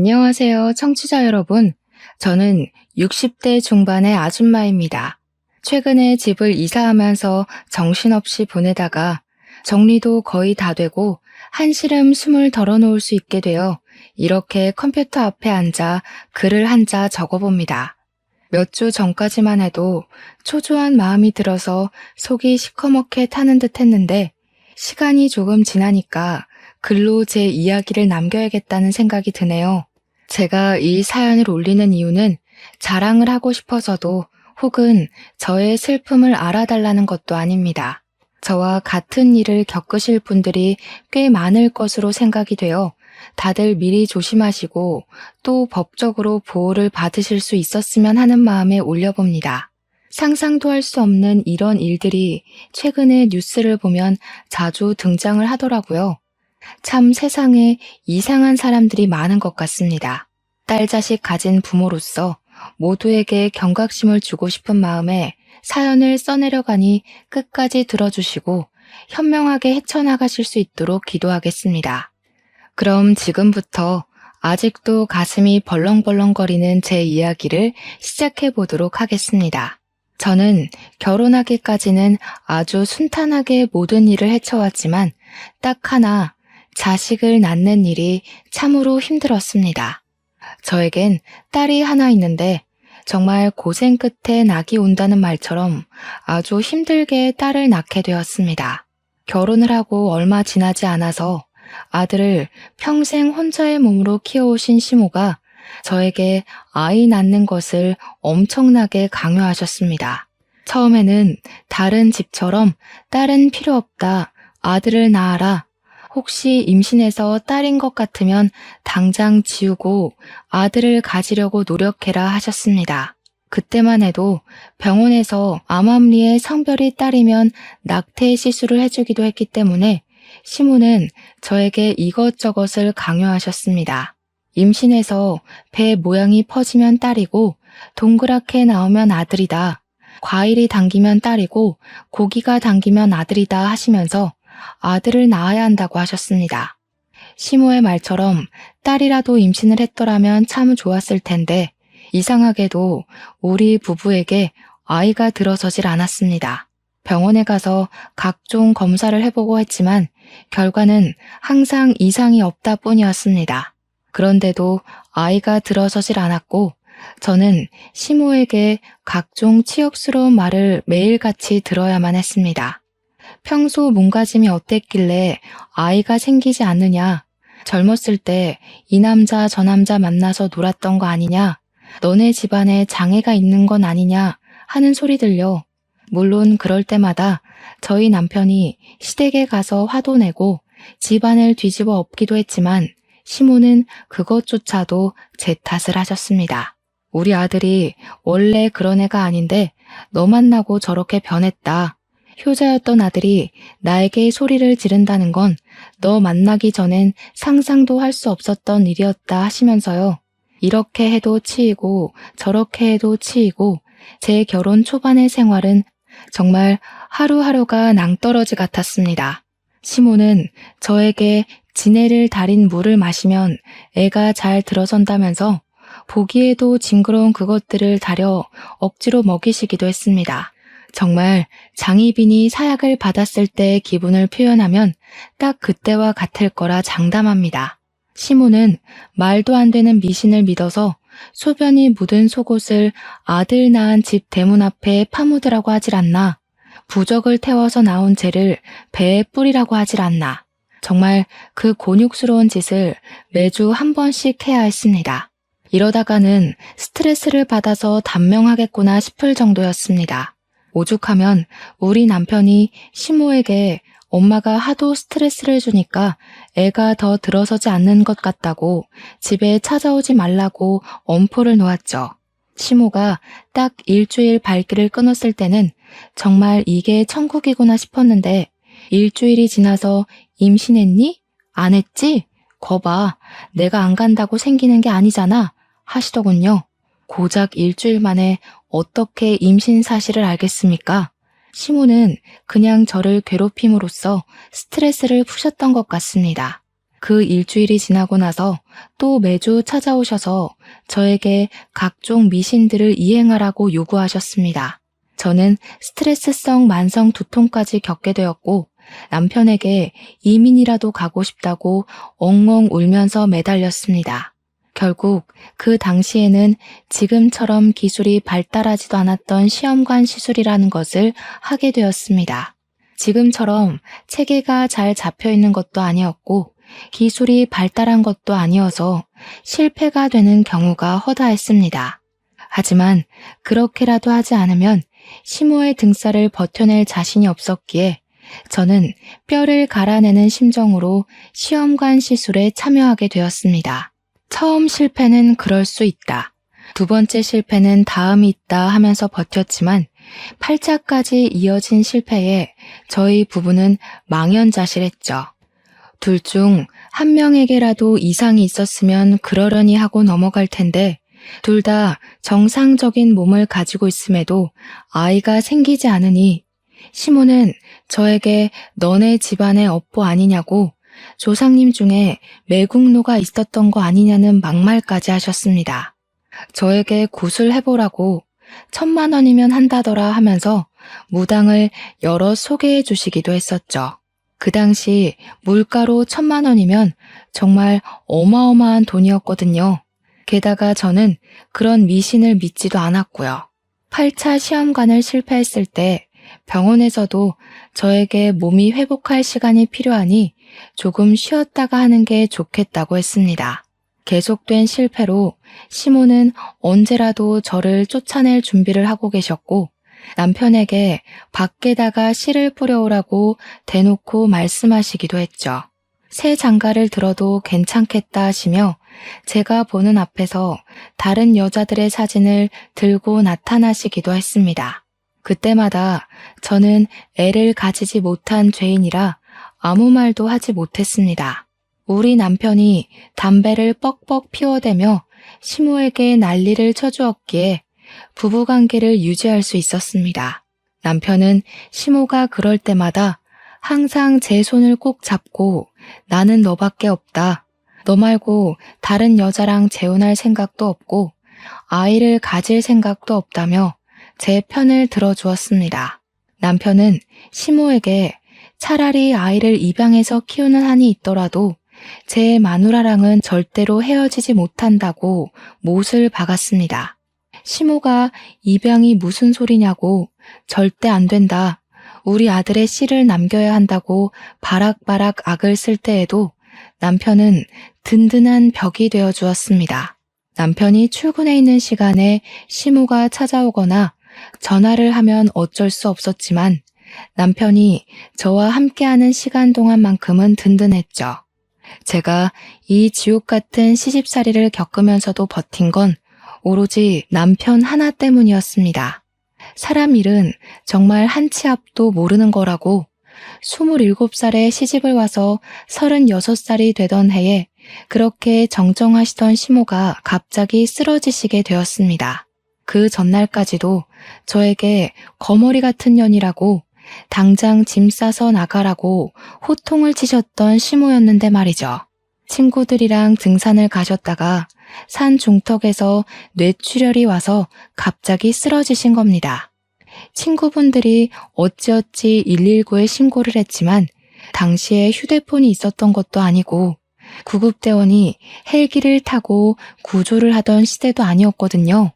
안녕하세요, 청취자 여러분. 저는 60대 중반의 아줌마입니다. 최근에 집을 이사하면서 정신없이 보내다가 정리도 거의 다 되고 한시름 숨을 덜어놓을 수 있게 되어 이렇게 컴퓨터 앞에 앉아 글을 한 자 적어봅니다. 몇 주 전까지만 해도 초조한 마음이 들어서 속이 시커멓게 타는 듯 했는데 시간이 조금 지나니까 글로 제 이야기를 남겨야겠다는 생각이 드네요. 제가 이 사연을 올리는 이유는 자랑을 하고 싶어서도 혹은 저의 슬픔을 알아달라는 것도 아닙니다. 저와 같은 일을 겪으실 분들이 꽤 많을 것으로 생각이 되어 다들 미리 조심하시고 또 법적으로 보호를 받으실 수 있었으면 하는 마음에 올려봅니다. 상상도 할 수 없는 이런 일들이 최근에 뉴스를 보면 자주 등장을 하더라고요. 참 세상에 이상한 사람들이 많은 것 같습니다. 딸 자식 가진 부모로서 모두에게 경각심을 주고 싶은 마음에 사연을 써내려가니 끝까지 들어주시고 현명하게 헤쳐나가실 수 있도록 기도하겠습니다. 그럼 지금부터 아직도 가슴이 벌렁벌렁거리는 제 이야기를 시작해 보도록 하겠습니다. 저는 결혼하기까지는 아주 순탄하게 모든 일을 헤쳐왔지만 딱 하나 자식을 낳는 일이 참으로 힘들었습니다. 저에겐 딸이 하나 있는데 정말 고생 끝에 낙이 온다는 말처럼 아주 힘들게 딸을 낳게 되었습니다. 결혼을 하고 얼마 지나지 않아서 아들을 평생 혼자의 몸으로 키워오신 시모가 저에게 아이 낳는 것을 엄청나게 강요하셨습니다. 처음에는 다른 집처럼 딸은 필요 없다, 아들을 낳아라, 혹시 임신해서 딸인 것 같으면 당장 지우고 아들을 가지려고 노력해라 하셨습니다. 그때만 해도 병원에서 암암리에 성별이 딸이면 낙태 시술을 해주기도 했기 때문에 시모는 저에게 이것저것을 강요하셨습니다. 임신해서 배 모양이 퍼지면 딸이고 동그랗게 나오면 아들이다. 과일이 당기면 딸이고 고기가 당기면 아들이다 하시면서 아들을 낳아야 한다고 하셨습니다. 시모의 말처럼 딸이라도 임신을 했더라면 참 좋았을 텐데 이상하게도 우리 부부에게 아이가 들어서질 않았습니다. 병원에 가서 각종 검사를 해보고 했지만 결과는 항상 이상이 없다 뿐이었습니다. 그런데도 아이가 들어서질 않았고 저는 시모에게 각종 치욕스러운 말을 매일같이 들어야만 했습니다. 평소 몸가짐이 어땠길래 아이가 생기지 않느냐, 젊었을 때 이 남자 저 남자 만나서 놀았던 거 아니냐, 너네 집안에 장애가 있는 건 아니냐 하는 소리들요. 물론 그럴 때마다 저희 남편이 시댁에 가서 화도 내고 집안을 뒤집어 엎기도 했지만 시모는 그것조차도 제 탓을 하셨습니다. 우리 아들이 원래 그런 애가 아닌데 너 만나고 저렇게 변했다. 효자였던 아들이 나에게 소리를 지른다는 건 너 만나기 전엔 상상도 할 수 없었던 일이었다 하시면서요. 이렇게 해도 치이고 저렇게 해도 치이고 제 결혼 초반의 생활은 정말 하루하루가 낭떠러지 같았습니다. 시모는 저에게 지네를 달인 물을 마시면 애가 잘 들어선다면서 보기에도 징그러운 그것들을 다려 억지로 먹이시기도 했습니다. 정말 장희빈이 사약을 받았을 때의 기분을 표현하면 딱 그때와 같을 거라 장담합니다. 시모는 말도 안 되는 미신을 믿어서 소변이 묻은 속옷을 아들 낳은 집 대문 앞에 파묻으라고 하질 않나, 부적을 태워서 나온 재를 배에 뿌리라고 하질 않나, 정말 그 곤욕스러운 짓을 매주 한 번씩 해야 했습니다. 이러다가는 스트레스를 받아서 단명하겠구나 싶을 정도였습니다. 오죽하면 우리 남편이 시모에게 엄마가 하도 스트레스를 주니까 애가 더 들어서지 않는 것 같다고 집에 찾아오지 말라고 엄포를 놓았죠. 시모가 딱 일주일 발길을 끊었을 때는 정말 이게 천국이구나 싶었는데 일주일이 지나서 임신했니? 안 했지? 거봐, 내가 안 간다고 생기는 게 아니잖아 하시더군요. 고작 일주일 만에 어떻게 임신 사실을 알겠습니까? 시모는 그냥 저를 괴롭힘으로써 스트레스를 푸셨던 것 같습니다. 그 일주일이 지나고 나서 또 매주 찾아오셔서 저에게 각종 미신들을 이행하라고 요구하셨습니다. 저는 스트레스성 만성 두통까지 겪게 되었고 남편에게 이민이라도 가고 싶다고 엉엉 울면서 매달렸습니다. 결국 그 당시에는 지금처럼 기술이 발달하지도 않았던 시험관 시술이라는 것을 하게 되었습니다. 지금처럼 체계가 잘 잡혀 있는 것도 아니었고 기술이 발달한 것도 아니어서 실패가 되는 경우가 허다했습니다. 하지만 그렇게라도 하지 않으면 시모의 등살을 버텨낼 자신이 없었기에 저는 뼈를 갈아내는 심정으로 시험관 시술에 참여하게 되었습니다. 처음 실패는 그럴 수 있다. 두 번째 실패는 다음이 있다 하면서 버텼지만 8차까지 이어진 실패에 저희 부부는 망연자실했죠. 둘 중 한 명에게라도 이상이 있었으면 그러려니 하고 넘어갈 텐데 둘 다 정상적인 몸을 가지고 있음에도 아이가 생기지 않으니 시모는 저에게 너네 집안의 업보 아니냐고 조상님 중에 매국노가 있었던 거 아니냐는 막말까지 하셨습니다. 저에게 굿을 해보라고 1,000,000원이면 한다더라 하면서 무당을 여러 소개해 주시기도 했었죠. 그 당시 물가로 1,000,000원이면 정말 어마어마한 돈이었거든요. 게다가 저는 그런 미신을 믿지도 않았고요. 8차 시험관을 실패했을 때 병원에서도 저에게 몸이 회복할 시간이 필요하니 조금 쉬었다가 하는 게 좋겠다고 했습니다. 계속된 실패로 시모는 언제라도 저를 쫓아낼 준비를 하고 계셨고 남편에게 밖에다가 씨를 뿌려오라고 대놓고 말씀하시기도 했죠. 새 장가를 들어도 괜찮겠다 하시며 제가 보는 앞에서 다른 여자들의 사진을 들고 나타나시기도 했습니다. 그때마다 저는 애를 가지지 못한 죄인이라 아무 말도 하지 못했습니다. 우리 남편이 담배를 뻑뻑 피워대며 시모에게 난리를 쳐주었기에 부부관계를 유지할 수 있었습니다. 남편은 시모가 그럴 때마다 항상 제 손을 꼭 잡고 나는 너밖에 없다. 너 말고 다른 여자랑 재혼할 생각도 없고 아이를 가질 생각도 없다며 제 편을 들어주었습니다. 남편은 시모에게 차라리 아이를 입양해서 키우는 한이 있더라도 제 마누라랑은 절대로 헤어지지 못한다고 못을 박았습니다. 시모가 입양이 무슨 소리냐고 절대 안 된다. 우리 아들의 씨를 남겨야 한다고 바락바락 악을 쓸 때에도 남편은 든든한 벽이 되어 주었습니다. 남편이 출근해 있는 시간에 시모가 찾아오거나 전화를 하면 어쩔 수 없었지만 남편이 저와 함께하는 시간 동안만큼은 든든했죠. 제가 이 지옥 같은 시집살이를 겪으면서도 버틴 건 오로지 남편 하나 때문이었습니다. 사람 일은 정말 한 치 앞도 모르는 거라고 27살에 시집을 와서 36살이 되던 해에 그렇게 정정하시던 시모가 갑자기 쓰러지시게 되었습니다. 그 전날까지도 저에게 거머리 같은 년이라고 당장 짐 싸서 나가라고 호통을 치셨던 시모였는데 말이죠. 친구들이랑 등산을 가셨다가 산 중턱에서 뇌출혈이 와서 갑자기 쓰러지신 겁니다. 친구분들이 어찌어찌 119에 신고를 했지만 당시에 휴대폰이 있었던 것도 아니고 구급대원이 헬기를 타고 구조를 하던 시대도 아니었거든요.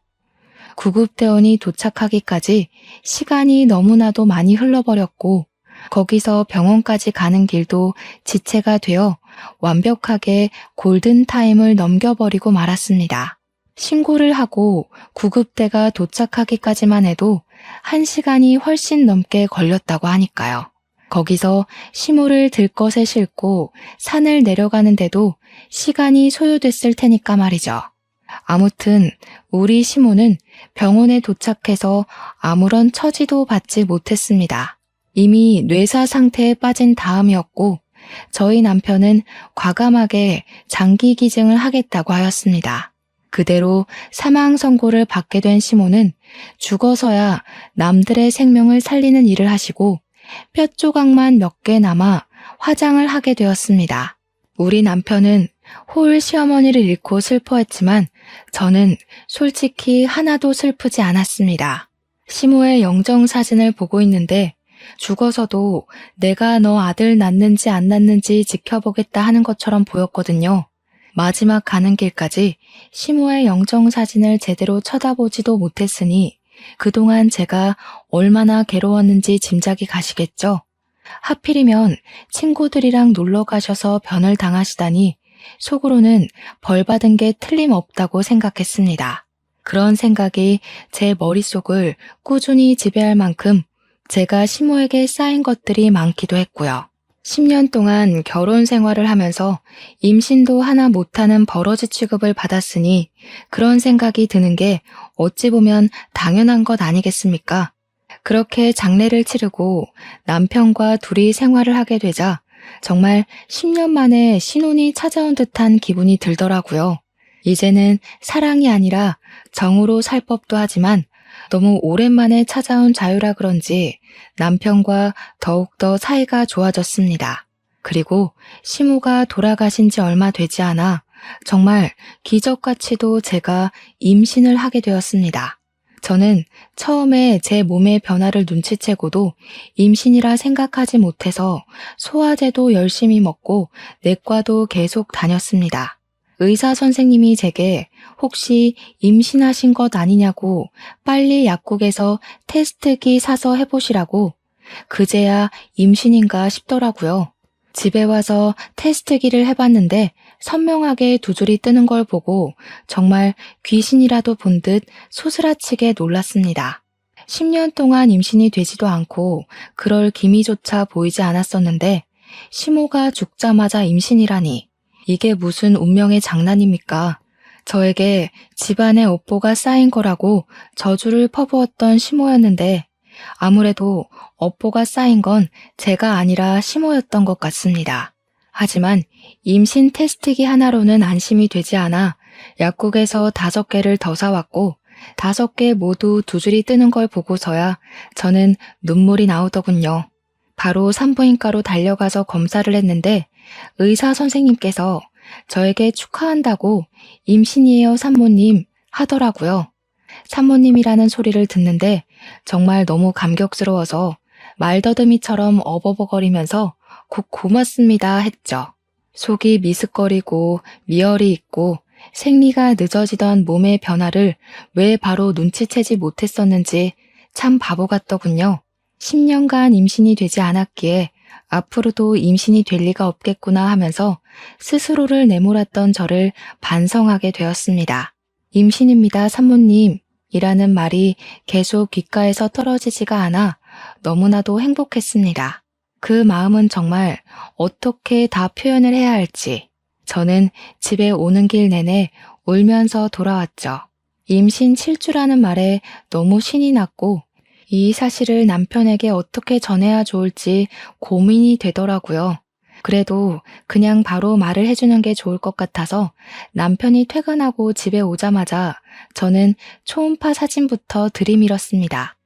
구급대원이 도착하기까지 시간이 너무나도 많이 흘러버렸고 거기서 병원까지 가는 길도 지체가 되어 완벽하게 골든타임을 넘겨버리고 말았습니다. 신고를 하고 구급대가 도착하기까지만 해도 1시간이 훨씬 넘게 걸렸다고 하니까요. 거기서 시모를 들것에 싣고 산을 내려가는데도 시간이 소요됐을 테니까 말이죠. 아무튼 우리 시모는 병원에 도착해서 아무런 처지도 받지 못했습니다. 이미 뇌사 상태에 빠진 다음이었고 저희 남편은 과감하게 장기 기증을 하겠다고 하였습니다. 그대로 사망 선고를 받게 된 시모는 죽어서야 남들의 생명을 살리는 일을 하시고 뼈 조각만 몇 개 남아 화장을 하게 되었습니다. 우리 남편은 호울 시어머니를 잃고 슬퍼했지만 저는 솔직히 하나도 슬프지 않았습니다. 시모의 영정 사진을 보고 있는데 죽어서도 내가 너 아들 낳는지 안 낳는지 지켜보겠다 하는 것처럼 보였거든요. 마지막 가는 길까지 시모의 영정 사진을 제대로 쳐다보지도 못했으니 그동안 제가 얼마나 괴로웠는지 짐작이 가시겠죠? 하필이면 친구들이랑 놀러 가셔서 변을 당하시다니 속으로는 벌 받은 게 틀림없다고 생각했습니다. 그런 생각이 제 머릿속을 꾸준히 지배할 만큼 제가 시모에게 쌓인 것들이 많기도 했고요. 10년 동안 결혼 생활을 하면서 임신도 하나 못하는 버러지 취급을 받았으니 그런 생각이 드는 게 어찌 보면 당연한 것 아니겠습니까? 그렇게 장례를 치르고 남편과 둘이 생활을 하게 되자 정말 10년 만에 신혼이 찾아온 듯한 기분이 들더라고요. 이제는 사랑이 아니라 정으로 살 법도 하지만 너무 오랜만에 찾아온 자유라 그런지 남편과 더욱더 사이가 좋아졌습니다. 그리고 시모가 돌아가신 지 얼마 되지 않아 정말 기적같이도 제가 임신을 하게 되었습니다. 저는 처음에 제 몸의 변화를 눈치채고도 임신이라 생각하지 못해서 소화제도 열심히 먹고 내과도 계속 다녔습니다. 의사 선생님이 제게 혹시 임신하신 것 아니냐고 빨리 약국에서 테스트기 사서 해보시라고 그제야 임신인가 싶더라고요. 집에 와서 테스트기를 해봤는데 선명하게 두 줄이 뜨는 걸 보고 정말 귀신이라도 본 듯 소스라치게 놀랐습니다. 10년 동안 임신이 되지도 않고 그럴 기미조차 보이지 않았었는데 시모가 죽자마자 임신이라니 이게 무슨 운명의 장난입니까? 저에게 집안에 업보가 쌓인 거라고 저주를 퍼부었던 시모였는데 아무래도 업보가 쌓인 건 제가 아니라 시모였던 것 같습니다. 하지만 임신 테스트기 하나로는 안심이 되지 않아 약국에서 5개를 더 사왔고 5개 모두 두 줄이 뜨는 걸 보고서야 저는 눈물이 나오더군요. 바로 산부인과로 달려가서 검사를 했는데 의사 선생님께서 저에게 축하한다고 임신이에요 산모님 하더라고요. 산모님이라는 소리를 듣는데 정말 너무 감격스러워서 말더듬이처럼 어버버거리면서 곧 고맙습니다 했죠. 속이 미슥거리고 미열이 있고 생리가 늦어지던 몸의 변화를 왜 바로 눈치채지 못했었는지 참 바보 같더군요. 10년간 임신이 되지 않았기에 앞으로도 임신이 될 리가 없겠구나 하면서 스스로를 내몰았던 저를 반성하게 되었습니다. 임신입니다, 산모님. 이라는 말이 계속 귓가에서 떨어지지가 않아 너무나도 행복했습니다. 그 마음은 정말 어떻게 다 표현을 해야 할지. 저는 집에 오는 길 내내 울면서 돌아왔죠. 임신 7주라는 말에 너무 신이 났고 이 사실을 남편에게 어떻게 전해야 좋을지 고민이 되더라고요. 그래도 그냥 바로 말을 해주는 게 좋을 것 같아서 남편이 퇴근하고 집에 오자마자 저는 초음파 사진부터 들이밀었습니다.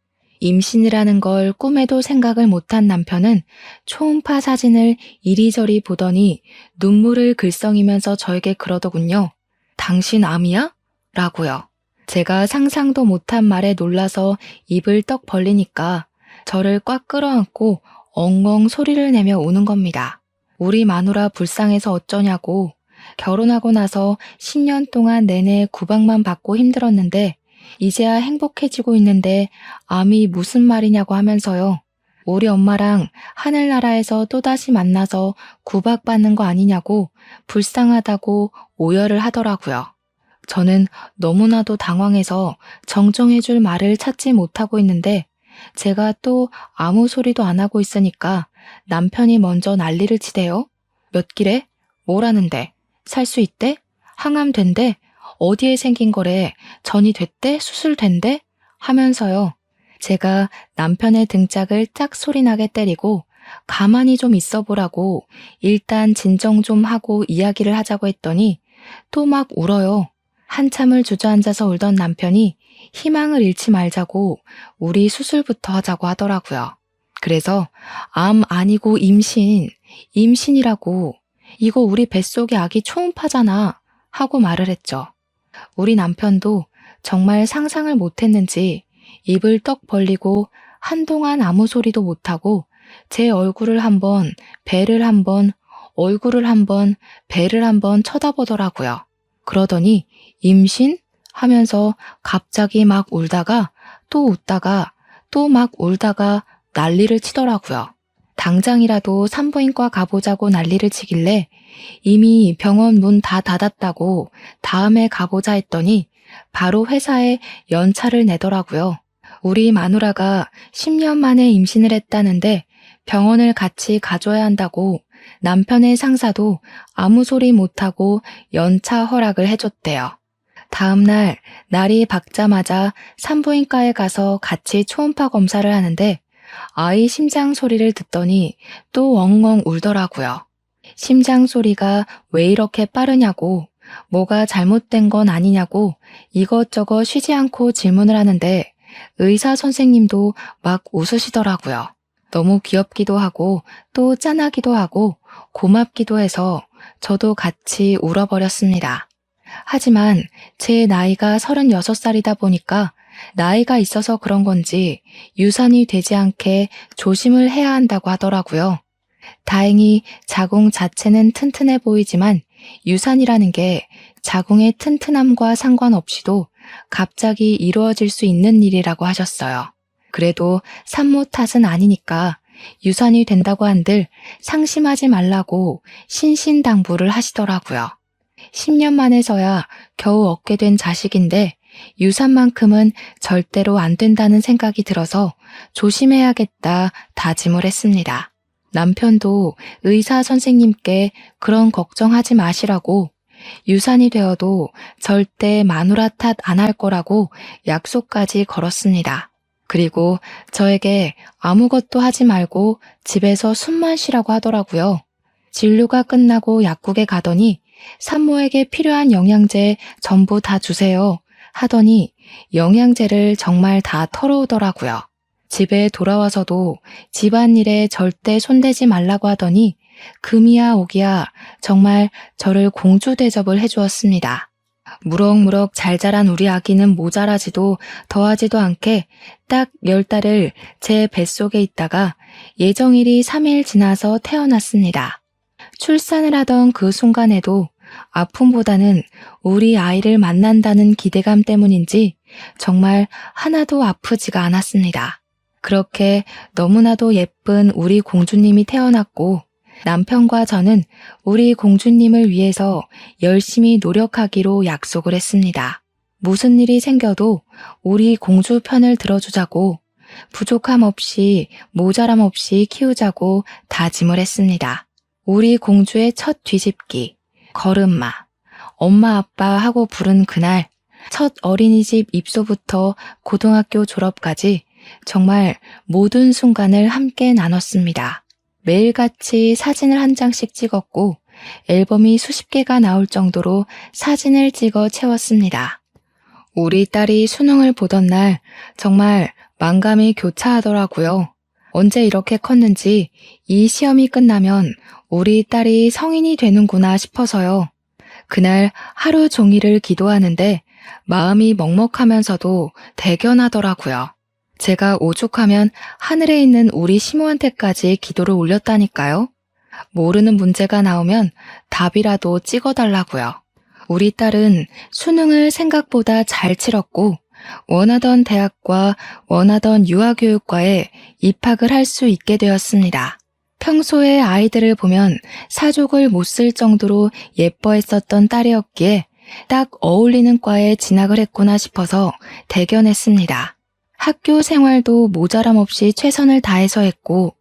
임신이라는 걸 꿈에도 생각을 못한 남편은 초음파 사진을 이리저리 보더니 눈물을 글썽이면서 저에게 그러더군요. 당신 암이야? 라고요. 제가 상상도 못한 말에 놀라서 입을 떡 벌리니까 저를 꽉 끌어안고 엉엉 소리를 내며 우는 겁니다. 우리 마누라 불쌍해서 어쩌냐고. 결혼하고 나서 10년 동안 내내 구박만 받고 힘들었는데 이제야 행복해지고 있는데 암이 무슨 말이냐고 하면서요. 우리 엄마랑 하늘나라에서 또다시 만나서 구박받는 거 아니냐고 불쌍하다고 오열을 하더라고요. 저는 너무나도 당황해서 정정해줄 말을 찾지 못하고 있는데 제가 또 아무 소리도 안 하고 있으니까 남편이 먼저 난리를 치대요. 몇 길에? 뭐라는데? 살 수 있대? 항암 된대? 어디에 생긴 거래? 전이 됐대? 수술된대? 하면서요. 제가 남편의 등짝을 짝 소리나게 때리고 가만히 좀 있어 보라고 일단 진정 좀 하고 이야기를 하자고 했더니 또 막 울어요. 한참을 주저앉아서 울던 남편이 희망을 잃지 말자고 우리 수술부터 하자고 하더라고요. 그래서 암 아니고 임신이라고 이거 우리 뱃속의 아기 초음파잖아 하고 말을 했죠. 우리 남편도 정말 상상을 못했는지 입을 떡 벌리고 한동안 아무 소리도 못하고 제 얼굴을 한번, 배를 한번, 얼굴을 한번, 배를 한번 쳐다보더라고요. 그러더니 임신? 하면서 갑자기 막 울다가 또 웃다가 또 막 울다가 난리를 치더라고요. 당장이라도 산부인과 가보자고 난리를 치길래 이미 병원 문 다 닫았다고 다음에 가보자 했더니 바로 회사에 연차를 내더라고요. 우리 마누라가 10년 만에 임신을 했다는데 병원을 같이 가줘야 한다고 남편의 상사도 아무 소리 못하고 연차 허락을 해줬대요. 다음날 날이 밝자마자 산부인과에 가서 같이 초음파 검사를 하는데 아이 심장 소리를 듣더니 또 엉엉 울더라고요. 심장 소리가 왜 이렇게 빠르냐고, 뭐가 잘못된 건 아니냐고 이것저것 쉬지 않고 질문을 하는데 의사 선생님도 막 웃으시더라고요. 너무 귀엽기도 하고 또 짠하기도 하고 고맙기도 해서 저도 같이 울어버렸습니다. 하지만 제 나이가 36살이다 보니까 나이가 있어서 그런 건지 유산이 되지 않게 조심을 해야 한다고 하더라고요. 다행히 자궁 자체는 튼튼해 보이지만 유산이라는 게 자궁의 튼튼함과 상관없이도 갑자기 이루어질 수 있는 일이라고 하셨어요. 그래도 산모 탓은 아니니까 유산이 된다고 한들 상심하지 말라고 신신당부를 하시더라고요. 10년 만에서야 겨우 얻게 된 자식인데 유산만큼은 절대로 안 된다는 생각이 들어서 조심해야겠다 다짐을 했습니다. 남편도 의사 선생님께 그런 걱정하지 마시라고 유산이 되어도 절대 마누라 탓 안 할 거라고 약속까지 걸었습니다. 그리고 저에게 아무것도 하지 말고 집에서 숨만 쉬라고 하더라고요. 진료가 끝나고 약국에 가더니 산모에게 필요한 영양제 전부 다 주세요 하더니 영양제를 정말 다 털어오더라고요. 집에 돌아와서도 집안일에 절대 손대지 말라고 하더니 금이야 오기야 정말 저를 공주 대접을 해주었습니다. 무럭무럭 잘 자란 우리 아기는 모자라지도 더하지도 않게 딱 10달을 제 뱃속에 있다가 예정일이 3일 지나서 태어났습니다. 출산을 하던 그 순간에도 아픔보다는 우리 아이를 만난다는 기대감 때문인지 정말 하나도 아프지가 않았습니다. 그렇게 너무나도 예쁜 우리 공주님이 태어났고 남편과 저는 우리 공주님을 위해서 열심히 노력하기로 약속을 했습니다. 무슨 일이 생겨도 우리 공주 편을 들어주자고 부족함 없이 모자람 없이 키우자고 다짐을 했습니다. 우리 공주의 첫 뒤집기, 걸음마, 엄마 아빠 하고 부른 그날 첫 어린이집 입소부터 고등학교 졸업까지 정말 모든 순간을 함께 나눴습니다. 매일같이 사진을 한 장씩 찍었고 앨범이 수십 개가 나올 정도로 사진을 찍어 채웠습니다. 우리 딸이 수능을 보던 날 정말 만감이 교차하더라고요. 언제 이렇게 컸는지 이 시험이 끝나면 우리 딸이 성인이 되는구나 싶어서요. 그날 하루 종일을 기도하는데 마음이 먹먹하면서도 대견하더라고요. 제가 오죽하면 하늘에 있는 우리 시모한테까지 기도를 올렸다니까요. 모르는 문제가 나오면 답이라도 찍어달라고요. 우리 딸은 수능을 생각보다 잘 치렀고 원하던 대학과 원하던 유아교육과에 입학을 할 수 있게 되었습니다. 평소에 아이들을 보면 사족을 못 쓸 정도로 예뻐했었던 딸이었기에 딱 어울리는 과에 진학을 했구나 싶어서 대견했습니다. 학교 생활도 모자람 없이 최선을 다해서 했고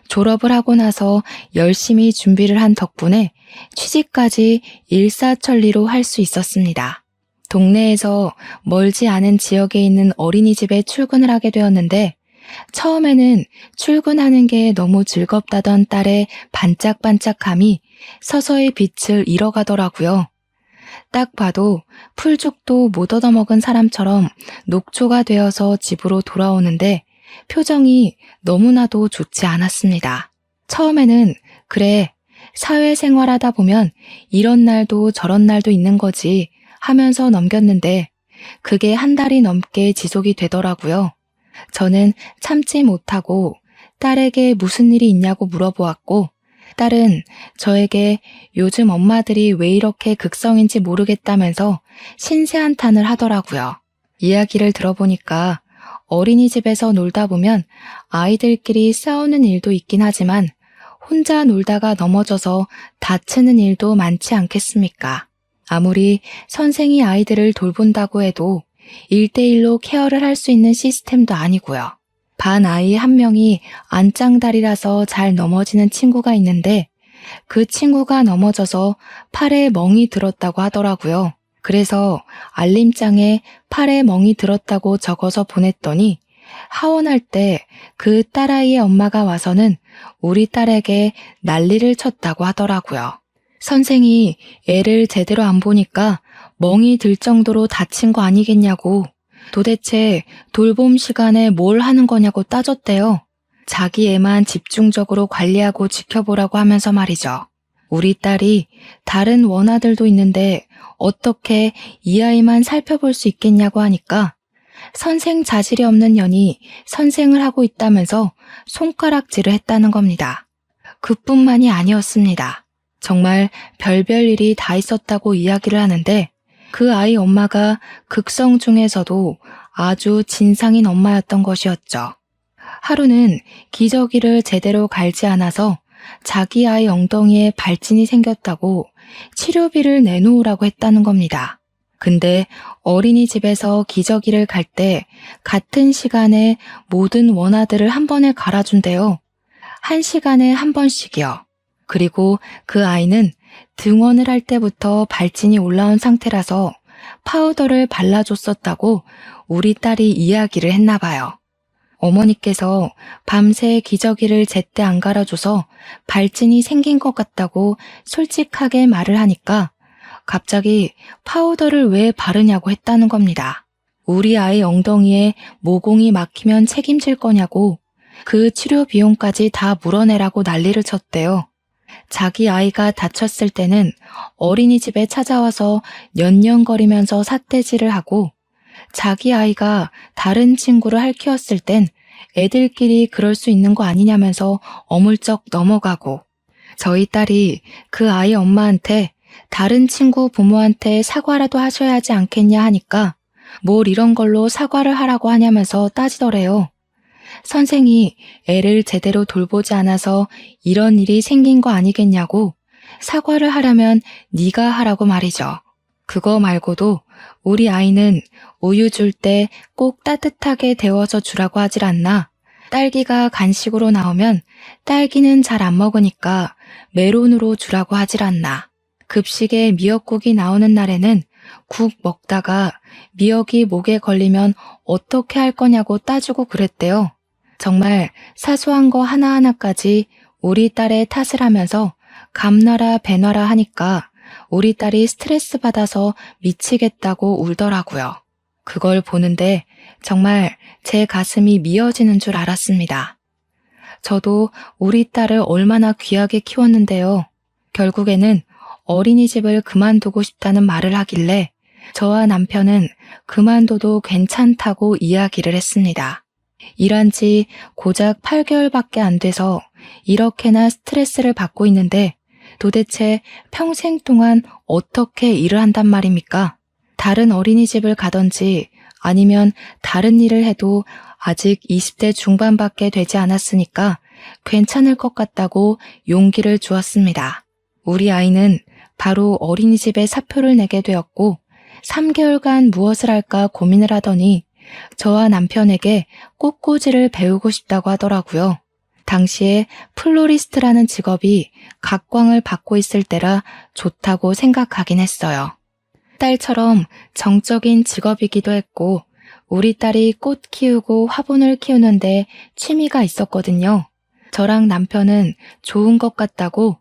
졸업을 하고 나서 열심히 준비를 한 덕분에 취직까지 일사천리로 할 수 있었습니다. 동네에서 멀지 않은 지역에 있는 어린이집에 출근을 하게 되었는데 처음에는 출근하는 게 너무 즐겁다던 딸의 반짝반짝함이 서서히 빛을 잃어가더라고요. 딱 봐도 풀죽도 못 얻어먹은 사람처럼 녹초가 되어서 집으로 돌아오는데 표정이 너무나도 좋지 않았습니다. 처음에는 그래, 사회생활하다 보면 이런 날도 저런 날도 있는 거지 하면서 넘겼는데 그게 한 달이 넘게 지속이 되더라고요. 저는 참지 못하고 딸에게 무슨 일이 있냐고 물어보았고 딸은 저에게 요즘 엄마들이 왜 이렇게 극성인지 모르겠다면서 신세한탄을 하더라고요. 이야기를 들어보니까 어린이집에서 놀다 보면 아이들끼리 싸우는 일도 있긴 하지만 혼자 놀다가 넘어져서 다치는 일도 많지 않겠습니까? 아무리 선생이 아이들을 돌본다고 해도 1대1로 케어를 할 수 있는 시스템도 아니고요. 반 아이 한 명이 안짱다리라서 잘 넘어지는 친구가 있는데 그 친구가 넘어져서 팔에 멍이 들었다고 하더라고요. 그래서 알림장에 팔에 멍이 들었다고 적어서 보냈더니 하원할 때 그 딸아이의 엄마가 와서는 우리 딸에게 난리를 쳤다고 하더라고요. 선생이 애를 제대로 안 보니까 멍이 들 정도로 다친 거 아니겠냐고 도대체 돌봄 시간에 뭘 하는 거냐고 따졌대요. 자기 애만 집중적으로 관리하고 지켜보라고 하면서 말이죠. 우리 딸이 다른 원아들도 있는데 어떻게 이 아이만 살펴볼 수 있겠냐고 하니까 선생 자질이 없는 년이 선생을 하고 있다면서 손가락질을 했다는 겁니다. 그뿐만이 아니었습니다. 정말 별별 일이 다 있었다고 이야기를 하는데 그 아이 엄마가 극성 중에서도 아주 진상인 엄마였던 것이었죠. 하루는 기저귀를 제대로 갈지 않아서 자기 아이 엉덩이에 발진이 생겼다고 치료비를 내놓으라고 했다는 겁니다. 근데 어린이집에서 기저귀를 갈 때 같은 시간에 모든 원아들을 한 번에 갈아준대요. 1시간에 한 번씩이요. 그리고 그 아이는 등원을 할 때부터 발진이 올라온 상태라서 파우더를 발라줬었다고 우리 딸이 이야기를 했나 봐요. 어머니께서 밤새 기저귀를 제때 안 갈아줘서 발진이 생긴 것 같다고 솔직하게 말을 하니까 갑자기 파우더를 왜 바르냐고 했다는 겁니다. 우리 아이 엉덩이에 모공이 막히면 책임질 거냐고 그 치료 비용까지 다 물어내라고 난리를 쳤대요. 자기 아이가 다쳤을 때는 어린이집에 찾아와서 년년거리면서 삿대질을 하고 자기 아이가 다른 친구를 핥히었을 땐 애들끼리 그럴 수 있는 거 아니냐면서 어물쩍 넘어가고 저희 딸이 그 아이 엄마한테 다른 친구 부모한테 사과라도 하셔야 하지 않겠냐 하니까 뭘 이런 걸로 사과를 하라고 하냐면서 따지더래요. 선생이 애를 제대로 돌보지 않아서 이런 일이 생긴 거 아니겠냐고 사과를 하려면 네가 하라고 말이죠. 그거 말고도 우리 아이는 우유 줄 때 꼭 따뜻하게 데워서 주라고 하질 않나. 딸기가 간식으로 나오면 딸기는 잘 안 먹으니까 메론으로 주라고 하질 않나. 급식에 미역국이 나오는 날에는 국 먹다가 미역이 목에 걸리면 어떻게 할 거냐고 따지고 그랬대요. 정말 사소한 거 하나하나까지 우리 딸의 탓을 하면서 감나라 배나라 하니까 우리 딸이 스트레스 받아서 미치겠다고 울더라고요. 그걸 보는데 정말 제 가슴이 미어지는 줄 알았습니다. 저도 우리 딸을 얼마나 귀하게 키웠는데요. 결국에는 어린이집을 그만두고 싶다는 말을 하길래 저와 남편은 그만둬도 괜찮다고 이야기를 했습니다. 일한 지 고작 8개월밖에 안 돼서 이렇게나 스트레스를 받고 있는데 도대체 평생 동안 어떻게 일을 한단 말입니까? 다른 어린이집을 가든지 아니면 다른 일을 해도 아직 20대 중반밖에 되지 않았으니까 괜찮을 것 같다고 용기를 주었습니다. 우리 아이는 바로 어린이집에 사표를 내게 되었고 3개월간 무엇을 할까 고민을 하더니 저와 남편에게 꽃꽂이를 배우고 싶다고 하더라고요. 당시에 플로리스트라는 직업이 각광을 받고 있을 때라 좋다고 생각하긴 했어요. 딸처럼 정적인 직업이기도 했고 우리 딸이 꽃 키우고 화분을 키우는데 취미가 있었거든요. 저랑 남편은 좋은 것 같다고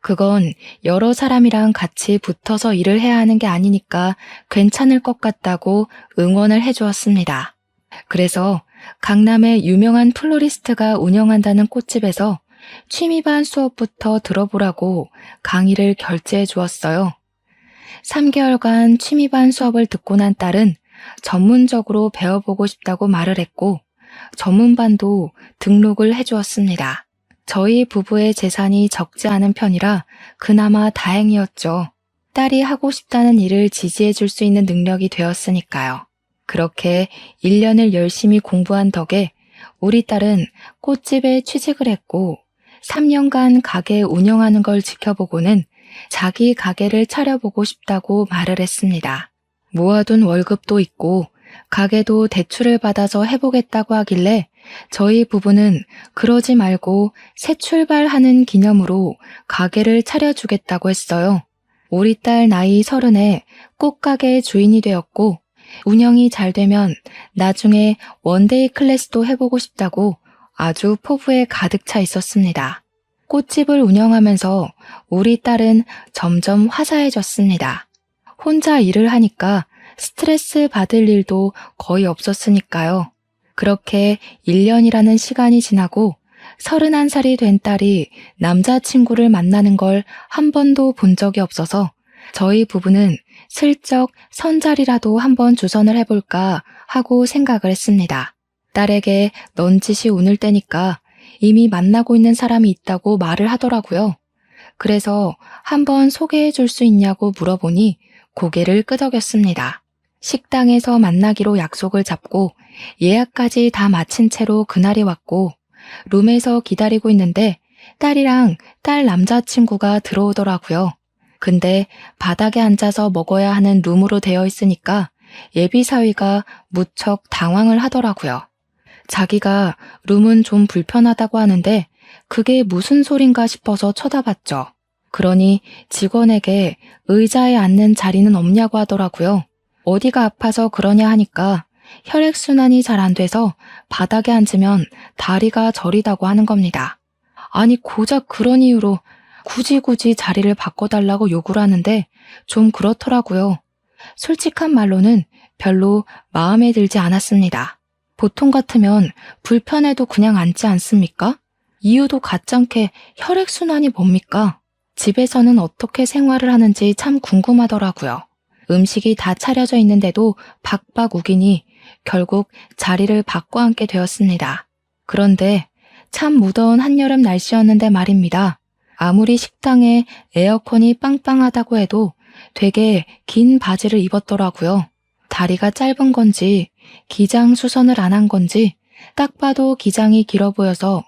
그건 여러 사람이랑 같이 붙어서 일을 해야 하는 게 아니니까 괜찮을 것 같다고 응원을 해주었습니다. 그래서 강남의 유명한 플로리스트가 운영한다는 꽃집에서 취미반 수업부터 들어보라고 강의를 결제해 주었어요. 3개월간 취미반 수업을 듣고 난 딸은 전문적으로 배워보고 싶다고 말을 했고, 전문반도 등록을 해주었습니다. 저희 부부의 재산이 적지 않은 편이라 그나마 다행이었죠. 딸이 하고 싶다는 일을 지지해 줄 수 있는 능력이 되었으니까요. 그렇게 1년을 열심히 공부한 덕에 우리 딸은 꽃집에 취직을 했고 3년간 가게 운영하는 걸 지켜보고는 자기 가게를 차려보고 싶다고 말을 했습니다. 모아둔 월급도 있고 가게도 대출을 받아서 해보겠다고 하길래 저희 부부는 그러지 말고 새 출발하는 기념으로 가게를 차려주겠다고 했어요. 우리 딸 나이 30에 꽃가게 주인이 되었고 운영이 잘 되면 나중에 원데이 클래스도 해보고 싶다고 아주 포부에 가득 차 있었습니다. 꽃집을 운영하면서 우리 딸은 점점 화사해졌습니다. 혼자 일을 하니까 스트레스 받을 일도 거의 없었으니까요. 그렇게 1년이라는 시간이 지나고 31살이 된 딸이 남자친구를 만나는 걸 한 번도 본 적이 없어서 저희 부부는 슬쩍 선자리라도 한번 주선을 해볼까 하고 생각을 했습니다. 딸에게 넌지시 운을 떼니까 이미 만나고 있는 사람이 있다고 말을 하더라고요. 그래서 한번 소개해 줄 수 있냐고 물어보니 고개를 끄덕였습니다. 식당에서 만나기로 약속을 잡고 예약까지 다 마친 채로 그날이 왔고 룸에서 기다리고 있는데 딸이랑 딸 남자친구가 들어오더라고요. 근데 바닥에 앉아서 먹어야 하는 룸으로 되어 있으니까 예비사위가 무척 당황을 하더라고요. 자기가 룸은 좀 불편하다고 하는데 그게 무슨 소린가 싶어서 쳐다봤죠. 그러니 직원에게 의자에 앉는 자리는 없냐고 하더라고요. 어디가 아파서 그러냐 하니까 혈액순환이 잘 안 돼서 바닥에 앉으면 다리가 저리다고 하는 겁니다. 아니 고작 그런 이유로 굳이 자리를 바꿔달라고 요구를 하는데 좀 그렇더라고요. 솔직한 말로는 별로 마음에 들지 않았습니다. 보통 같으면 불편해도 그냥 앉지 않습니까? 이유도 가짱게 혈액순환이 뭡니까? 집에서는 어떻게 생활을 하는지 참 궁금하더라고요. 음식이 다 차려져 있는데도 박박 우기니 결국 자리를 바꿔 앉게 되었습니다. 그런데 참 무더운 한여름 날씨였는데 말입니다. 아무리 식당에 에어컨이 빵빵하다고 해도 되게 긴 바지를 입었더라고요. 다리가 짧은 건지 기장 수선을 안 한 건지 딱 봐도 기장이 길어 보여서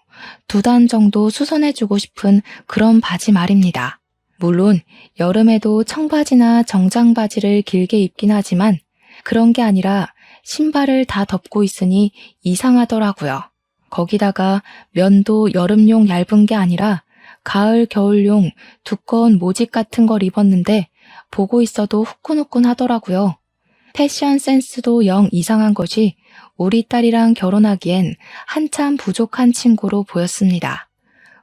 2단 정도 수선해주고 싶은 그런 바지 말입니다. 물론 여름에도 청바지나 정장바지를 길게 입긴 하지만 그런 게 아니라 신발을 다 덮고 있으니 이상하더라고요. 거기다가 면도 여름용 얇은 게 아니라 가을 겨울용 두꺼운 모직 같은 걸 입었는데 보고 있어도 후끈후끈 하더라고요. 패션 센스도 영 이상한 것이 우리 딸이랑 결혼하기엔 한참 부족한 친구로 보였습니다.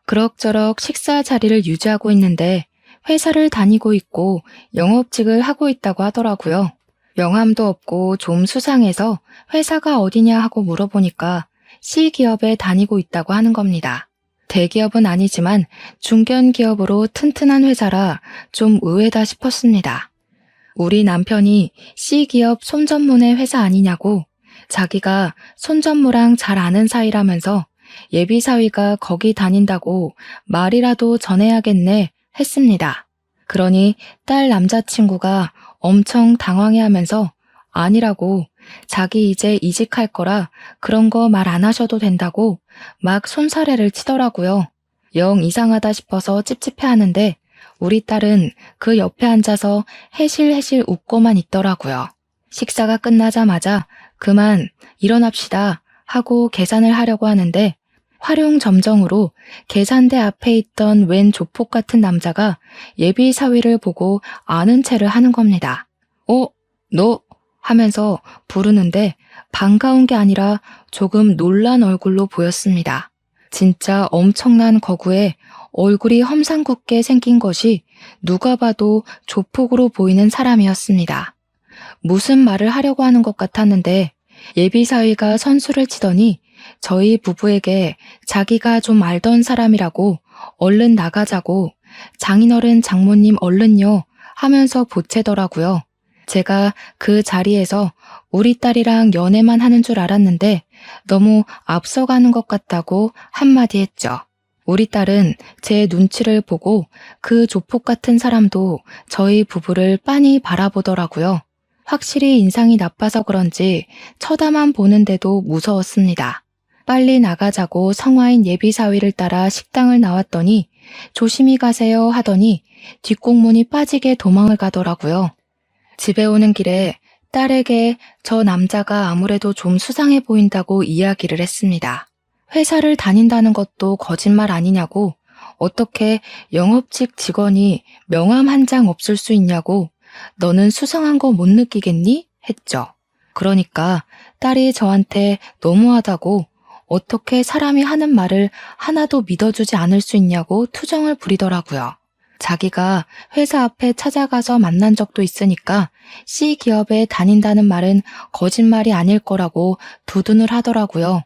그럭저럭 식사 자리를 유지하고 있는데 회사를 다니고 있고 영업직을 하고 있다고 하더라고요. 명함도 없고 좀 수상해서 회사가 어디냐 하고 물어보니까 C기업에 다니고 있다고 하는 겁니다. 대기업은 아니지만 중견기업으로 튼튼한 회사라 좀 의외다 싶었습니다. 우리 남편이 C기업 손전문의 회사 아니냐고 자기가 손전무랑 잘 아는 사이라면서 예비사위가 거기 다닌다고 말이라도 전해야겠네 했습니다. 그러니 딸 남자친구가 엄청 당황해하면서 아니라고 자기 이제 이직할 거라 그런 거 말 안 하셔도 된다고 막 손사래를 치더라고요. 영 이상하다 싶어서 찝찝해하는데 우리 딸은 그 옆에 앉아서 해실해실 웃고만 있더라고요. 식사가 끝나자마자 그만 일어납시다 하고 계산을 하려고 하는데 활용점정으로 계산대 앞에 있던 웬 조폭 같은 남자가 예비사위를 보고 아는 체를 하는 겁니다. 너? 하면서 부르는데 반가운 게 아니라 조금 놀란 얼굴로 보였습니다. 진짜 엄청난 거구에 얼굴이 험상궂게 생긴 것이 누가 봐도 조폭으로 보이는 사람이었습니다. 무슨 말을 하려고 하는 것 같았는데 예비사위가 선수를 치더니 저희 부부에게 자기가 좀 알던 사람이라고 얼른 나가자고 장인어른 장모님 얼른요 하면서 보채더라고요. 제가 그 자리에서 우리 딸이랑 연애만 하는 줄 알았는데 너무 앞서가는 것 같다고 한마디 했죠. 우리 딸은 제 눈치를 보고 그 조폭 같은 사람도 저희 부부를 빤히 바라보더라고요. 확실히 인상이 나빠서 그런지 쳐다만 보는데도 무서웠습니다. 빨리 나가자고 성화인 예비사위를 따라 식당을 나왔더니 조심히 가세요 하더니 뒷공문이 빠지게 도망을 가더라고요. 집에 오는 길에 딸에게 저 남자가 아무래도 좀 수상해 보인다고 이야기를 했습니다. 회사를 다닌다는 것도 거짓말 아니냐고, 어떻게 영업직 직원이 명함 한 장 없을 수 있냐고, 너는 수상한 거 못 느끼겠니? 했죠. 그러니까 딸이 저한테 너무하다고, 어떻게 사람이 하는 말을 하나도 믿어주지 않을 수 있냐고 투정을 부리더라고요. 자기가 회사 앞에 찾아가서 만난 적도 있으니까 C 기업에 다닌다는 말은 거짓말이 아닐 거라고 두둔을 하더라고요.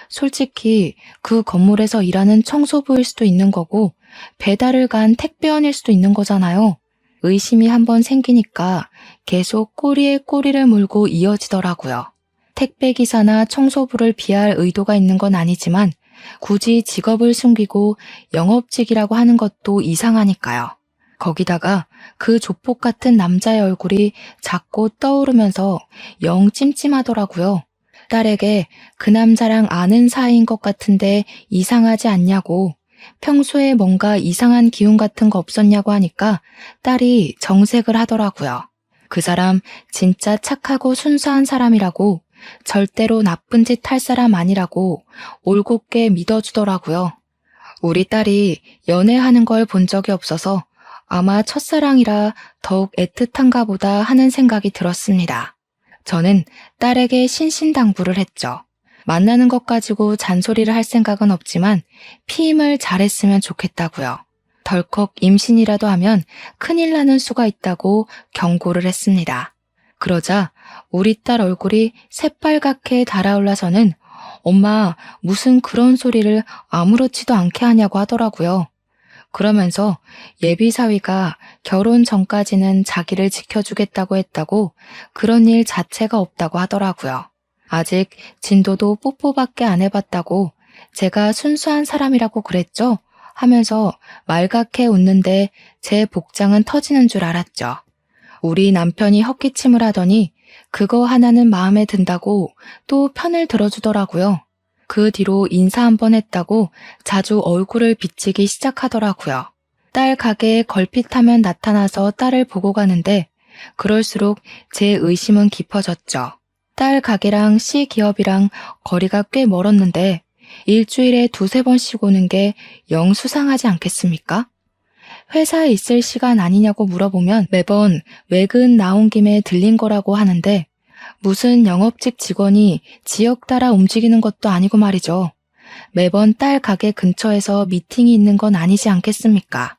솔직히 그 건물에서 일하는 청소부일 수도 있는 거고 배달을 간 택배원일 수도 있는 거잖아요. 의심이 한번 생기니까 계속 꼬리에 꼬리를 물고 이어지더라고요. 택배기사나 청소부를 비할 의도가 있는 건 아니지만 굳이 직업을 숨기고 영업직이라고 하는 것도 이상하니까요. 거기다가 그 조폭 같은 남자의 얼굴이 자꾸 떠오르면서 영 찜찜하더라고요. 딸에게 그 남자랑 아는 사이인 것 같은데 이상하지 않냐고, 평소에 뭔가 이상한 기운 같은 거 없었냐고 하니까 딸이 정색을 하더라고요. 그 사람 진짜 착하고 순수한 사람이라고, 절대로 나쁜 짓 할 사람 아니라고 올곧게 믿어주더라고요. 우리 딸이 연애하는 걸 본 적이 없어서 아마 첫사랑이라 더욱 애틋한가 보다 하는 생각이 들었습니다. 저는 딸에게 신신당부를 했죠. 만나는 것 가지고 잔소리를 할 생각은 없지만 피임을 잘했으면 좋겠다고요. 덜컥 임신이라도 하면 큰일 나는 수가 있다고 경고를 했습니다. 그러자 우리 딸 얼굴이 새빨갛게 달아올라서는 엄마 무슨 그런 소리를 아무렇지도 않게 하냐고 하더라고요. 그러면서 예비사위가 결혼 전까지는 자기를 지켜주겠다고 했다고 그런 일 자체가 없다고 하더라고요. 아직 진도도 뽀뽀밖에 안 해봤다고 제가 순수한 사람이라고 그랬죠? 하면서 말갛게 웃는데 제 복장은 터지는 줄 알았죠. 우리 남편이 헛기침을 하더니 그거 하나는 마음에 든다고 또 편을 들어주더라고요. 그 뒤로 인사 한번 했다고 자주 얼굴을 비치기 시작하더라고요. 딸 가게에 걸핏하면 나타나서 딸을 보고 가는데 그럴수록 제 의심은 깊어졌죠. 딸 가게랑 C 기업이랑 거리가 꽤 멀었는데 일주일에 두세 번씩 오는 게 영 수상하지 않겠습니까? 회사에 있을 시간 아니냐고 물어보면 매번 외근 나온 김에 들린 거라고 하는데 무슨 영업직 직원이 지역 따라 움직이는 것도 아니고 말이죠. 매번 딸 가게 근처에서 미팅이 있는 건 아니지 않겠습니까?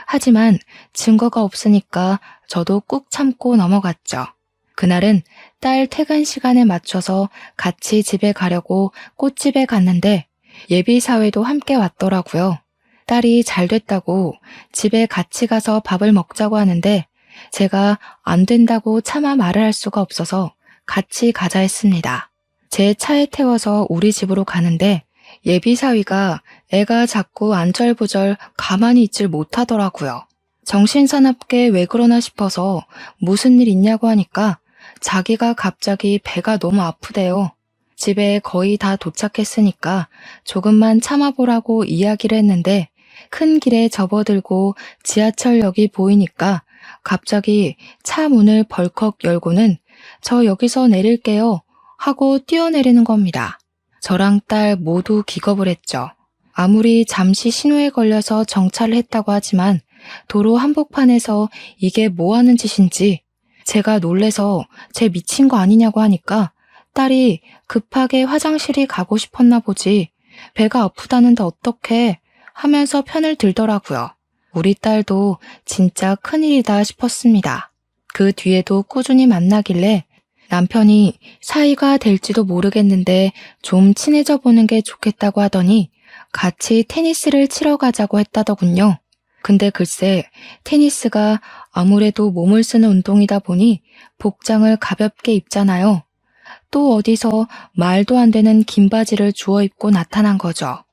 하지만 증거가 없으니까 저도 꾹 참고 넘어갔죠. 그날은 딸 퇴근 시간에 맞춰서 같이 집에 가려고 꽃집에 갔는데 예비사회도 함께 왔더라고요. 딸이 잘 됐다고 집에 같이 가서 밥을 먹자고 하는데 제가 안 된다고 차마 말을 할 수가 없어서 같이 가자 했습니다. 제 차에 태워서 우리 집으로 가는데 예비사위가 애가 자꾸 안절부절 가만히 있질 못하더라고요. 정신사납게 왜 그러나 싶어서 무슨 일 있냐고 하니까 자기가 갑자기 배가 너무 아프대요. 집에 거의 다 도착했으니까 조금만 참아보라고 이야기를 했는데 큰 길에 접어들고 지하철역이 보이니까 갑자기 차 문을 벌컥 열고는 저 여기서 내릴게요 하고 뛰어내리는 겁니다. 저랑 딸 모두 기겁을 했죠. 아무리 잠시 신호에 걸려서 정차를 했다고 하지만 도로 한복판에서 이게 뭐 하는 짓인지 제가 놀래서 쟤 미친 거 아니냐고 하니까 딸이 급하게 화장실이 가고 싶었나 보지 배가 아프다는데 어떡해 하면서 편을 들더라고요. 우리 딸도 진짜 큰일이다 싶었습니다. 그 뒤에도 꾸준히 만나길래 남편이 사이가 될지도 모르겠는데 좀 친해져 보는 게 좋겠다고 하더니 같이 테니스를 치러 가자고 했다더군요. 근데 글쎄, 테니스가 아무래도 몸을 쓰는 운동이다 보니 복장을 가볍게 입잖아요. 또 어디서 말도 안 되는 긴 바지를 주워 입고 나타난 거죠.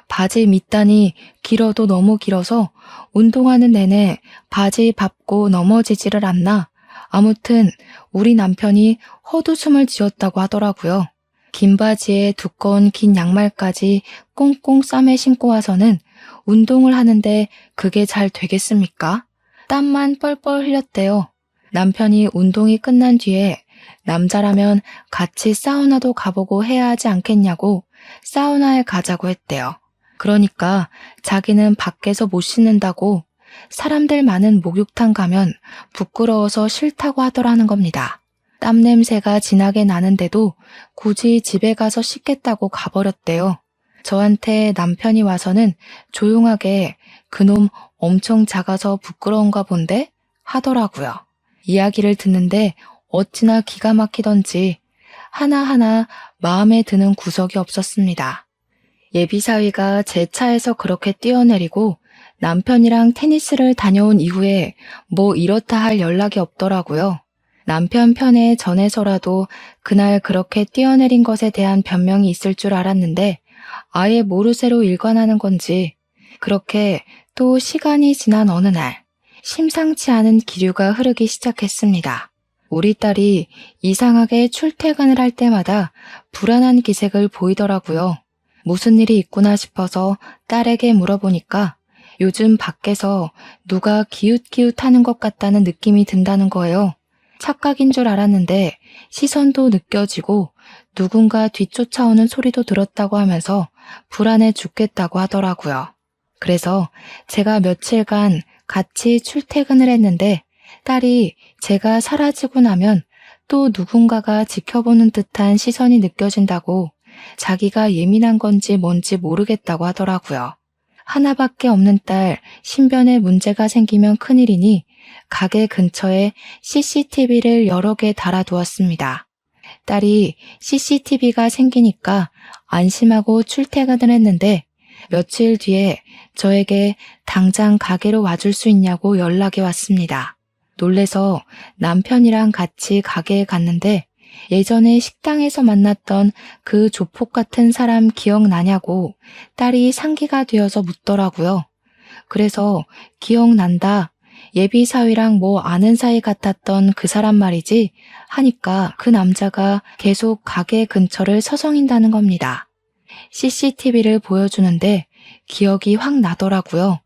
바지 밑단이 길어도 너무 길어서 운동하는 내내 바지 밟고 넘어지지를 않나. 아무튼 우리 남편이 헛웃음을 지었다고 하더라고요. 긴 바지에 두꺼운 긴 양말까지 꽁꽁 싸매 신고 와서는 운동을 하는데 그게 잘 되겠습니까? 땀만 뻘뻘 흘렸대요. 남편이 운동이 끝난 뒤에 남자라면 같이 사우나도 가보고 해야 하지 않겠냐고 사우나에 가자고 했대요. 그러니까 자기는 밖에서 못 씻는다고 사람들 많은 목욕탕 가면 부끄러워서 싫다고 하더라는 겁니다. 땀 냄새가 진하게 나는데도 굳이 집에 가서 씻겠다고 가버렸대요. 저한테 남편이 와서는 조용하게 그놈 엄청 작아서 부끄러운가 본데 하더라고요. 이야기를 듣는데 어찌나 기가 막히던지 하나하나 마음에 드는 구석이 없었습니다. 예비사위가 제 차에서 그렇게 뛰어내리고 남편이랑 테니스를 다녀온 이후에 뭐 이렇다 할 연락이 없더라고요. 남편 편에 전해서라도 그날 그렇게 뛰어내린 것에 대한 변명이 있을 줄 알았는데 아예 모르쇠로 일관하는 건지 그렇게 또 시간이 지난 어느 날 심상치 않은 기류가 흐르기 시작했습니다. 우리 딸이 이상하게 출퇴근을 할 때마다 불안한 기색을 보이더라고요. 무슨 일이 있구나 싶어서 딸에게 물어보니까 요즘 밖에서 누가 기웃기웃하는 것 같다는 느낌이 든다는 거예요. 착각인 줄 알았는데 시선도 느껴지고 누군가 뒤쫓아오는 소리도 들었다고 하면서 불안해 죽겠다고 하더라고요. 그래서 제가 며칠간 같이 출퇴근을 했는데 딸이 제가 사라지고 나면 또 누군가가 지켜보는 듯한 시선이 느껴진다고 자기가 예민한 건지 뭔지 모르겠다고 하더라고요. 하나밖에 없는 딸 신변에 문제가 생기면 큰일이니 가게 근처에 CCTV를 여러 개 달아두었습니다. 딸이 CCTV가 생기니까 안심하고 출퇴근을 했는데 며칠 뒤에 저에게 당장 가게로 와줄 수 있냐고 연락이 왔습니다. 놀래서 남편이랑 같이 가게에 갔는데 예전에 식당에서 만났던 그 조폭 같은 사람 기억나냐고 딸이 상기가 되어서 묻더라고요. 그래서 기억난다. 예비사위랑 뭐 아는 사이 같았던 그 사람 말이지 하니까 그 남자가 계속 가게 근처를 서성인다는 겁니다. CCTV를 보여주는데 기억이 확 나더라고요.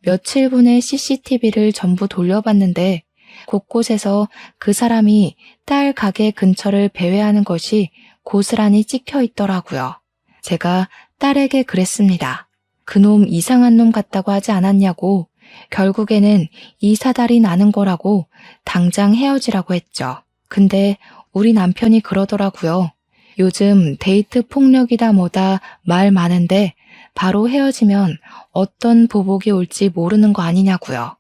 며칠 분의 CCTV를 전부 돌려봤는데 곳곳에서 그 사람이 딸 가게 근처를 배회하는 것이 고스란히 찍혀 있더라고요. 제가 딸에게 그랬습니다. 그놈 이상한 놈 같다고 하지 않았냐고 결국에는 이 사달이 나는 거라고 당장 헤어지라고 했죠. 근데 우리 남편이 그러더라고요. 요즘 데이트 폭력이다 뭐다 말 많은데 바로 헤어지면 어떤 보복이 올지 모르는 거 아니냐고요.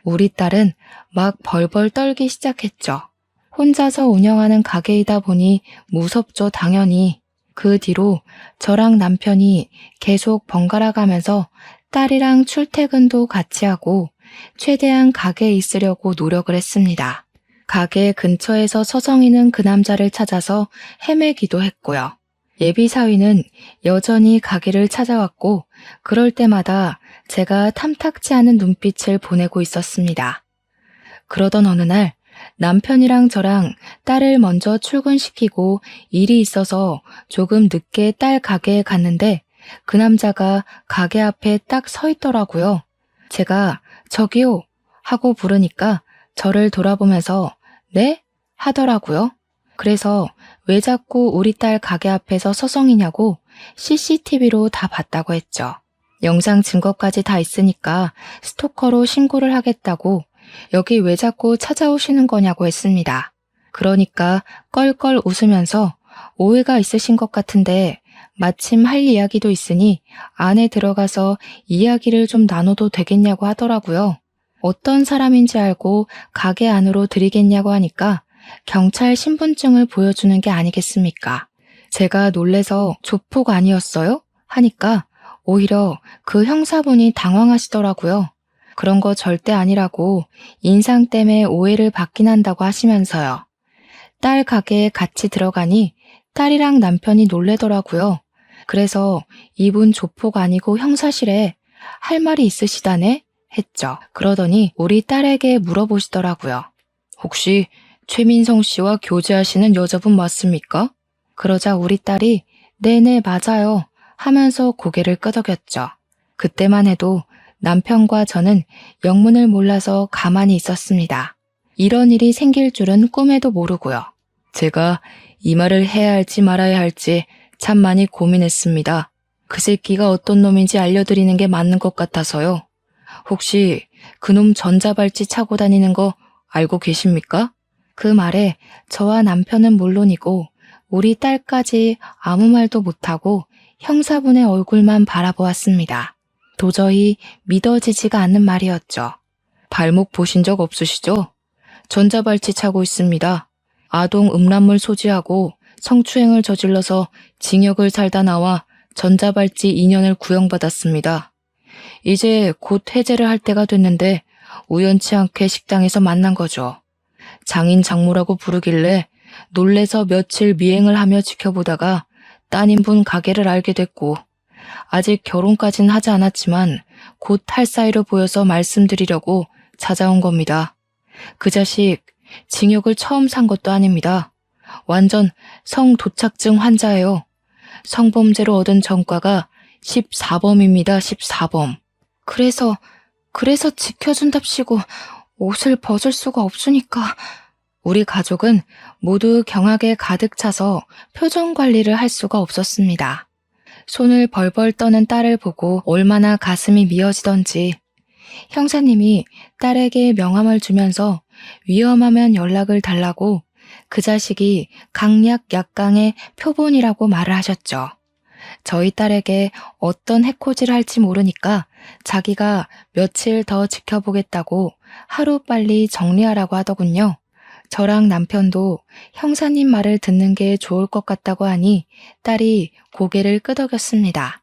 우리 딸은 막 벌벌 떨기 시작했죠. 혼자서 운영하는 가게이다 보니 무섭죠, 당연히. 그 뒤로 저랑 남편이 계속 번갈아 가면서 딸이랑 출퇴근도 같이 하고 최대한 가게에 있으려고 노력을 했습니다. 가게 근처에서 서성이는 그 남자를 찾아서 헤매기도 했고요. 예비사위는 여전히 가게를 찾아왔고 그럴 때마다 제가 탐탁지 않은 눈빛을 보내고 있었습니다. 그러던 어느 날 남편이랑 저랑 딸을 먼저 출근시키고 일이 있어서 조금 늦게 딸 가게에 갔는데 그 남자가 가게 앞에 딱 서 있더라고요. 제가 저기요 하고 부르니까 저를 돌아보면서 네? 하더라고요. 그래서 왜 자꾸 우리 딸 가게 앞에서 서성이냐고 CCTV로 다 봤다고 했죠. 영상 증거까지 다 있으니까 스토커로 신고를 하겠다고 여기 왜 자꾸 찾아오시는 거냐고 했습니다. 그러니까 껄껄 웃으면서 오해가 있으신 것 같은데 마침 할 이야기도 있으니 안에 들어가서 이야기를 좀 나눠도 되겠냐고 하더라고요. 어떤 사람인지 알고 가게 안으로 들이겠냐고 하니까 경찰 신분증을 보여주는 게 아니겠습니까? 제가 놀래서 조폭 아니었어요? 하니까 오히려 그 형사분이 당황하시더라고요. 그런 거 절대 아니라고 인상 때문에 오해를 받긴 한다고 하시면서요. 딸 가게에 같이 들어가니 딸이랑 남편이 놀래더라고요. 그래서 이분 조폭 아니고 형사실에 할 말이 있으시다네? 했죠. 그러더니 우리 딸에게 물어보시더라고요. 혹시 최민성 씨와 교제하시는 여자분 맞습니까? 그러자 우리 딸이 네네 맞아요 하면서 고개를 끄덕였죠. 그때만 해도 남편과 저는 영문을 몰라서 가만히 있었습니다. 이런 일이 생길 줄은 꿈에도 모르고요. 제가 이 말을 해야 할지 말아야 할지 참 많이 고민했습니다. 그 새끼가 어떤 놈인지 알려드리는 게 맞는 것 같아서요. 혹시 그놈 전자발찌 차고 다니는 거 알고 계십니까? 그 말에 저와 남편은 물론이고 우리 딸까지 아무 말도 못하고 형사분의 얼굴만 바라보았습니다. 도저히 믿어지지가 않는 말이었죠. 발목 보신 적 없으시죠? 전자발찌 차고 있습니다. 아동 음란물 소지하고 성추행을 저질러서 징역을 살다 나와 전자발찌 2년을 구형받았습니다. 이제 곧 해제를 할 때가 됐는데 우연치 않게 식당에서 만난 거죠. 장인 장모라고 부르길래 놀래서 며칠 미행을 하며 지켜보다가 따님분 가게를 알게 됐고 아직 결혼까진 하지 않았지만 곧 할 사이로 보여서 말씀드리려고 찾아온 겁니다. 그 자식 징역을 처음 산 것도 아닙니다. 완전 성도착증 환자예요. 성범죄로 얻은 전과가 14범입니다. 14범. 그래서 지켜준답시고 옷을 벗을 수가 없으니까. 우리 가족은 모두 경악에 가득 차서 표정 관리를 할 수가 없었습니다. 손을 벌벌 떠는 딸을 보고 얼마나 가슴이 미어지던지 형사님이 딸에게 명함을 주면서 위험하면 연락을 달라고 그 자식이 강약 약강의 표본이라고 말을 하셨죠. 저희 딸에게 어떤 해코지를 할지 모르니까 자기가 며칠 더 지켜보겠다고 하루빨리 정리하라고 하더군요. 저랑 남편도 형사님 말을 듣는 게 좋을 것 같다고 하니 딸이 고개를 끄덕였습니다.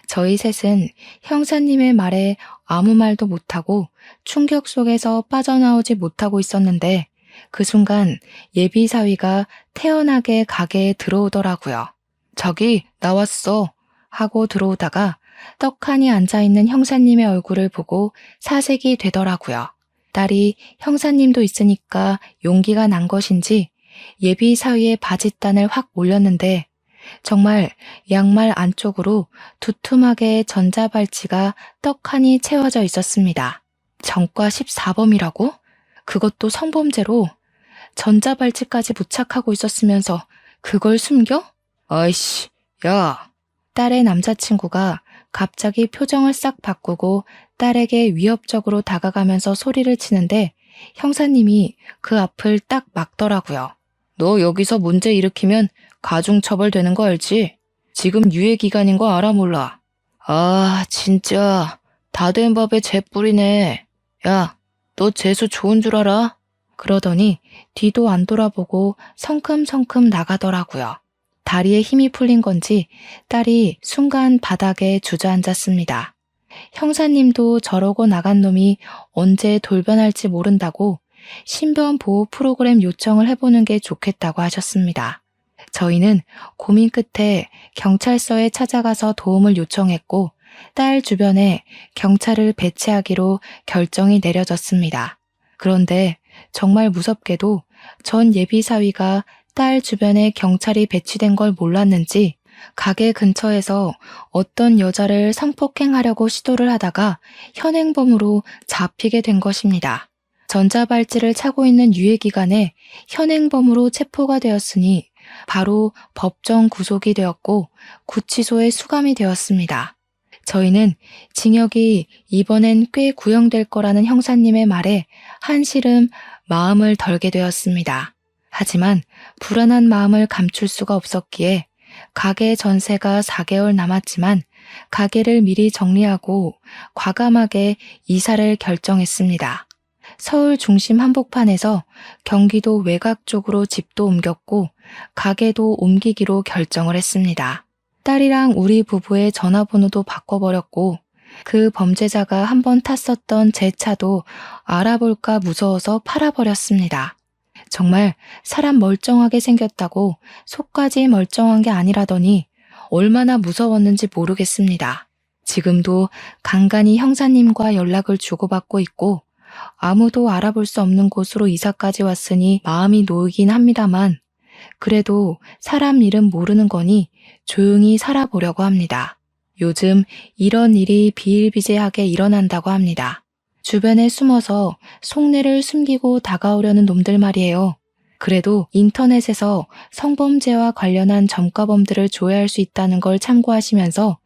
저희 셋은 형사님의 말에 아무 말도 못하고 충격 속에서 빠져나오지 못하고 있었는데 그 순간 예비사위가 태연하게 가게에 들어오더라고요. 저기 나왔어 하고 들어오다가 떡하니 앉아있는 형사님의 얼굴을 보고 사색이 되더라고요. 딸이 형사님도 있으니까 용기가 난 것인지 예비사위의 바짓단을 확 올렸는데 정말 양말 안쪽으로 두툼하게 전자발찌가 떡하니 채워져 있었습니다. 전과 14범이라고? 그것도 성범죄로 전자발찌까지 부착하고 있었으면서 그걸 숨겨? 아이씨, 야. 딸의 남자친구가 갑자기 표정을 싹 바꾸고 딸에게 위협적으로 다가가면서 소리를 치는데 형사님이 그 앞을 딱 막더라고요. 너 여기서 문제 일으키면 가중처벌 되는 거 알지? 지금 유예 기간인 거 알아 몰라? 아, 진짜 다 된 밥에 재 뿌리네. 야, 너 재수 좋은 줄 알아? 그러더니 뒤도 안 돌아보고 성큼성큼 나가더라고요. 다리에 힘이 풀린 건지 딸이 순간 바닥에 주저앉았습니다. 형사님도 저러고 나간 놈이 언제 돌변할지 모른다고 신변 보호 프로그램 요청을 해보는 게 좋겠다고 하셨습니다. 저희는 고민 끝에 경찰서에 찾아가서 도움을 요청했고 딸 주변에 경찰을 배치하기로 결정이 내려졌습니다. 그런데 정말 무섭게도 전 예비사위가 딸 주변에 경찰이 배치된 걸 몰랐는지 가게 근처에서 어떤 여자를 성폭행하려고 시도를 하다가 현행범으로 잡히게 된 것입니다. 전자발찌를 차고 있는 유예기간에 현행범으로 체포가 되었으니 바로 법정 구속이 되었고 구치소에 수감이 되었습니다. 저희는 징역이 이번엔 꽤 구형될 거라는 형사님의 말에 한시름 마음을 덜게 되었습니다. 하지만 불안한 마음을 감출 수가 없었기에 가게 전세가 4개월 남았지만 가게를 미리 정리하고 과감하게 이사를 결정했습니다. 서울 중심 한복판에서 경기도 외곽 쪽으로 집도 옮겼고 가게도 옮기기로 결정을 했습니다. 딸이랑 우리 부부의 전화번호도 바꿔버렸고 그 범죄자가 한번 탔었던 제 차도 알아볼까 무서워서 팔아버렸습니다. 정말 사람 멀쩡하게 생겼다고 속까지 멀쩡한 게 아니라더니 얼마나 무서웠는지 모르겠습니다. 지금도 간간히 형사님과 연락을 주고받고 있고 아무도 알아볼 수 없는 곳으로 이사까지 왔으니 마음이 놓이긴 합니다만 그래도 사람 일은 모르는 거니 조용히 살아보려고 합니다. 요즘 이런 일이 비일비재하게 일어난다고 합니다. 주변에 숨어서 속내를 숨기고 다가오려는 놈들 말이에요. 그래도 인터넷에서 성범죄와 관련한 전과범들을 조회할 수 있다는 걸 참고하시면서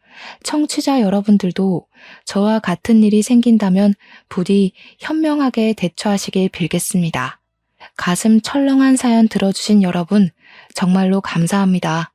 청취자 여러분들도 저와 같은 일이 생긴다면 부디 현명하게 대처하시길 빌겠습니다. 가슴 철렁한 사연 들어주신 여러분 정말로 감사합니다.